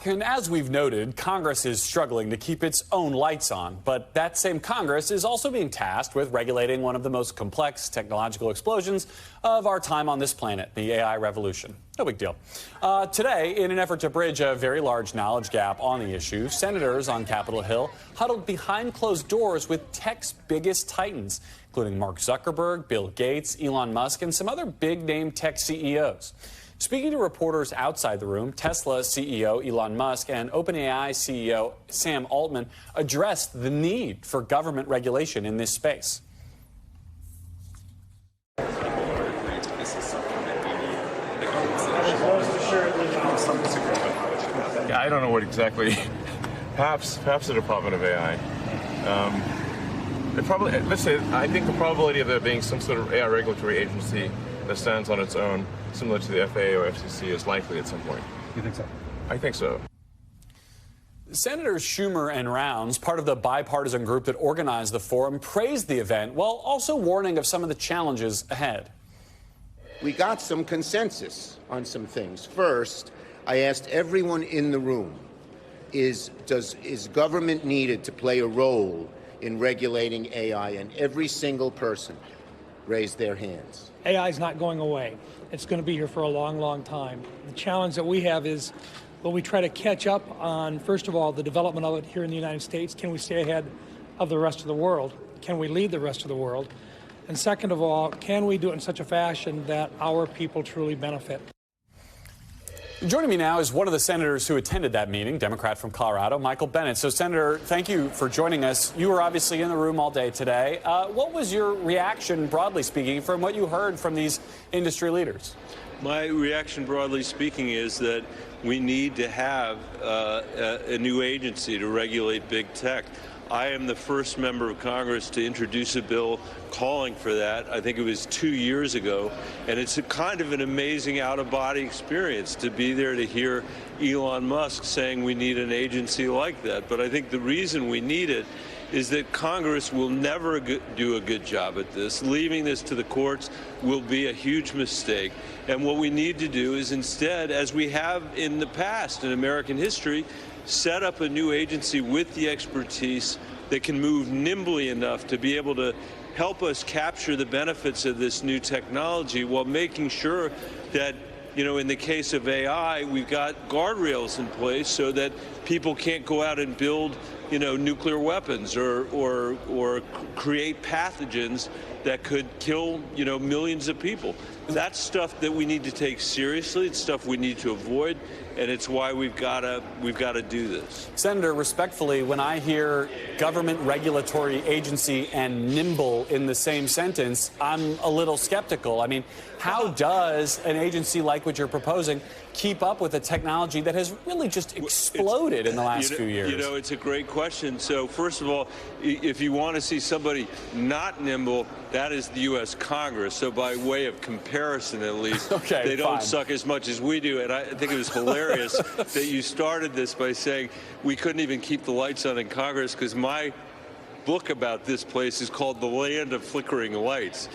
And as we've noted, Congress is struggling to keep its own lights on. But that same Congress is also being tasked with regulating one of the most complex technological explosions of our time on this planet, the AI revolution. No big deal. Today, in an effort to bridge a very large knowledge gap on the issue, senators on Capitol Hill huddled behind closed doors with tech's biggest titans, including Mark Zuckerberg, Bill Gates, Elon Musk, and some other big-name tech CEOs. Speaking to reporters outside the room, Tesla CEO Elon Musk and OpenAI CEO Sam Altman addressed the need for government regulation in this space. Yeah, I don't know what exactly. Perhaps the Department of AI. I think the probability of there being some sort of AI regulatory agency that stands on its own, similar to the FAA or FCC, is likely at some point. You think so? I think so. Senators Schumer and Rounds, part of the bipartisan group that organized the forum, praised the event while also warning of some of the challenges ahead. We got some consensus on some things. First, I asked everyone in the room, is government needed to play a role in regulating AI? And every single person raised their hands. AI is not going away. It's going to be here for a long, long time. The challenge that we have is, will we try to catch up on, first of all, the development of it here in the United States? Can we stay ahead of the rest of the world? Can we lead the rest of the world? And second of all, can we do it in such a fashion that our people truly benefit? Joining me now is one of the senators who attended that meeting, Democrat from Colorado, Michael Bennet. So, Senator, thank you for joining us. You were obviously in the room all day today. What was your reaction, broadly speaking, from what you heard from these industry leaders? My reaction, broadly speaking, is that we need to have a new agency to regulate big tech. I am the first member of Congress to introduce a bill calling for that. I think it was 2 years ago. And it's a kind of an amazing out-of-body experience to be there to hear Elon Musk saying we need an agency like that. But I think the reason we need it is that Congress will never do a good job at this. Leaving this to the courts will be a huge mistake. And what we need to do is instead, as we have in the past in American history, set up a new agency with the expertise that can move nimbly enough to be able to help us capture the benefits of this new technology while making sure that, you know, in the case of AI, we've got guardrails in place so that people can't go out and build, you know, nuclear weapons or create pathogens that could kill, you know, millions of people. That's stuff that we need to take seriously. It's stuff we need to avoid, and it's why we've got to do this. Senator, respectfully, when I hear government regulatory agency and nimble in the same sentence, I'm a little skeptical. I mean, how does an agency like what you're proposing keep up with a technology that has really just exploded in the last few years? You know, it's a great question. So first of all, if you want to see somebody not nimble, that is the U.S. Congress. So by way of comparison, at least, okay, they don't fine. suck as much as we do. And I think it was hilarious that you started this by saying we couldn't even keep the lights on in Congress because my book about this place is called The Land of Flickering Lights,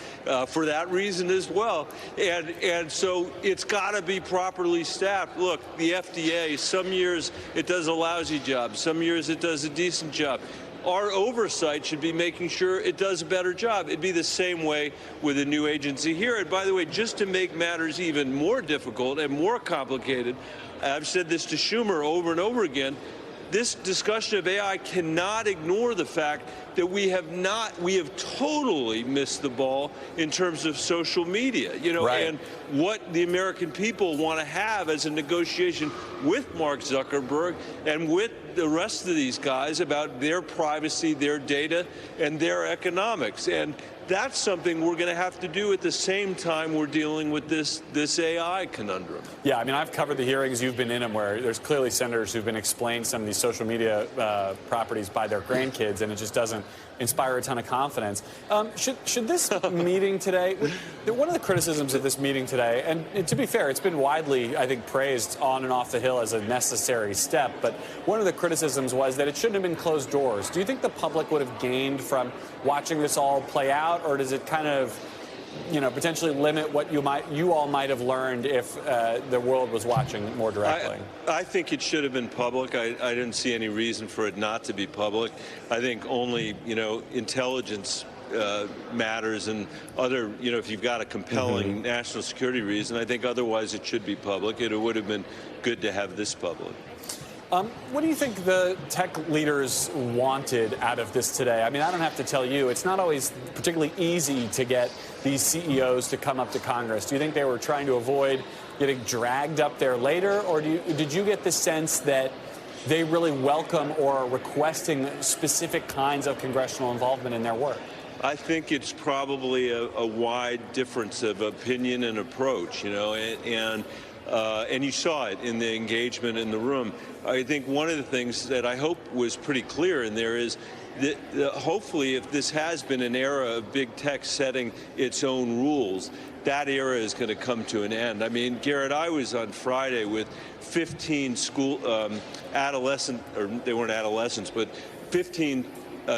for that reason as well. And so it's got to be properly staffed. Look, the FDA, some years it does a lousy job, some years it does a decent job. Our oversight should be making sure it does a better job. It'd be the same way with a new agency here. And by the way, just to make matters even more difficult and more complicated, I've said this to Schumer over and over again, this discussion of AI cannot ignore the fact that we have totally missed the ball in terms of social media, you know, right. And what the American people want to have as a negotiation with Mark Zuckerberg and with the rest of these guys about their privacy, their data, and their economics. And that's something we're going to have to do at the same time we're dealing with this AI conundrum. Yeah, I mean, I've covered the hearings. You've been in them where there's clearly senators who've been explained some of these social media properties by their grandkids, and it just doesn't inspire a ton of confidence. Should this meeting today, one of the criticisms of this meeting today, and to be fair, it's been widely, I think, praised on and off the Hill as a necessary step, but one of the criticisms was that it shouldn't have been closed doors. Do you think the public would have gained from watching this all play out, or does it kind of potentially limit what you all might have learned if the world was watching more directly? I think it should have been public. I didn't see any reason for it not to be public. I think only, intelligence matters, and other, if you've got a compelling national security reason, I think otherwise it should be public. It would have been good to have this public. What do you think the tech leaders wanted out of this today? I mean, I don't have to tell you, it's not always particularly easy to get these CEOs to come up to Congress. Do you think they were trying to avoid getting dragged up there later, or did you get the sense that they really welcome or are requesting specific kinds of congressional involvement in their work? I think it's probably a wide difference of opinion and approach, and you saw it in the engagement in the room. I think one of the things that I hope was pretty clear in there is that hopefully, if this has been an era of big tech setting its own rules, that era is going to come to an end. I mean, Garrett, I was on Friday with 15 school adolescent, or they weren't adolescents, but 15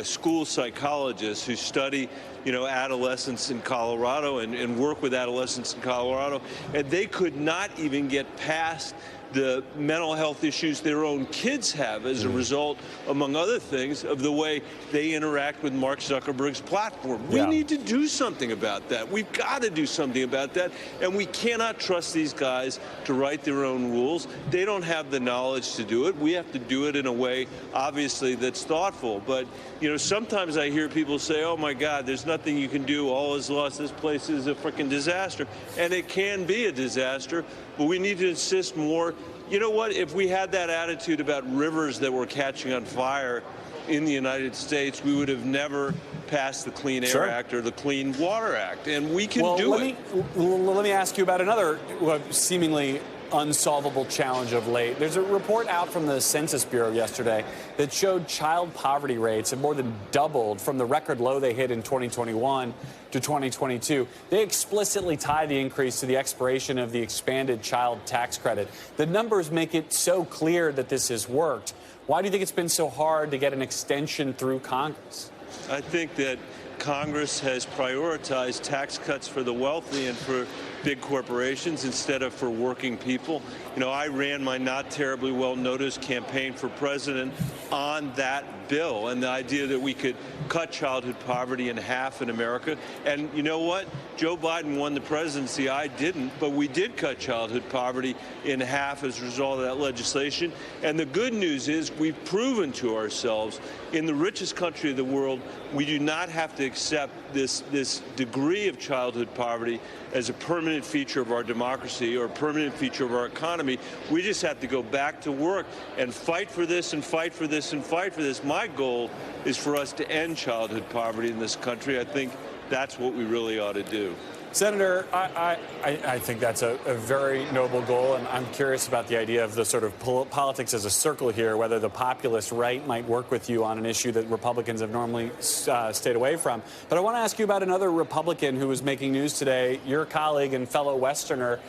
school psychologists who study, adolescents in Colorado and work with adolescents in Colorado, and they could not even get past the mental health issues their own kids have as a result, among other things, of the way they interact with Mark Zuckerberg's platform. We need to do something about that. We've got to do something about that, and we cannot trust these guys to write their own rules. They don't have the knowledge to do it. We have to do it in a way, obviously, that's thoughtful. But, sometimes I hear people say, oh, my God, there's nothing you can do. All is lost. This place is a freaking disaster. And it can be a disaster, but we need to insist more. You know what? If we had that attitude about rivers that were catching on fire in the United States, we would have never passed the Clean Air Act or the Clean Water Act, and we can do it. Let me ask you about another seemingly unsolvable challenge of late. There's a report out from the Census Bureau yesterday that showed child poverty rates have more than doubled from the record low they hit in 2021 to 2022. They explicitly tie the increase to the expiration of the expanded child tax credit. The numbers make it so clear that this has worked. Why do you think it's been so hard to get an extension through Congress? I think that Congress has prioritized tax cuts for the wealthy and for big corporations instead of for working people. I ran my not terribly well noticed campaign for president on that bill and the idea that we could cut childhood poverty in half in America. And you know what? Joe Biden won the presidency. I didn't, but we did cut childhood poverty in half as a result of that legislation. And the good news is we've proven to ourselves in the richest country of the world, we do not have to accept this degree of childhood poverty as a permanent feature of our democracy or a permanent feature of our economy. We just have to go back to work and fight for this and fight for this and fight for this. My goal is for us to end childhood poverty in this country. I think that's what we really ought to do. Senator, I think that's a very noble goal, and I'm curious about the idea of the sort of politics as a circle here, whether the populist right might work with you on an issue that Republicans have normally stayed away from. But I want to ask you about another Republican who was making news today, your colleague and fellow Westerner,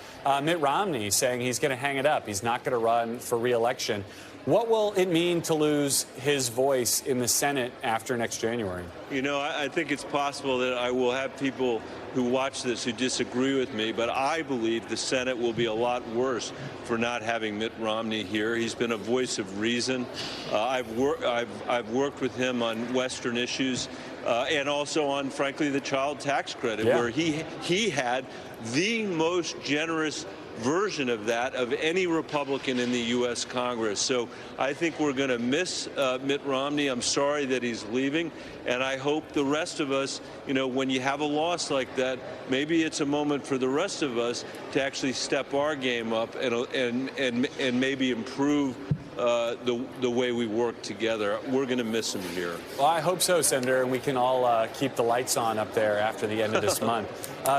Mitt Romney, saying he's going to hang it up. He's not going to run for re-election. What will it mean to lose his voice in the Senate after next January? I think it's possible that I will have people who watch this who disagree with me, but I believe the Senate will be a lot worse for not having Mitt Romney here. He's been a voice of reason. I've worked with him on Western issues and also on, frankly, the child tax credit, where he had the most generous version of that of any Republican in the U.S. Congress. So I think we're going to miss Mitt Romney. I'm sorry that he's leaving, and I hope the rest of us, when you have a loss like that, maybe it's a moment for the rest of us to actually step our game up and maybe improve the way we work together. We're going to miss him here. Well, I hope so, Senator, and we can all keep the lights on up there after the end of this month.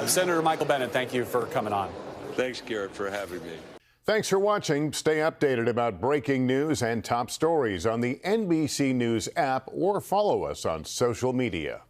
Senator Michael Bennet, thank you for coming on. Thanks, Garrett, for having me. Thanks for watching. Stay updated about breaking news and top stories on the NBC News app or follow us on social media.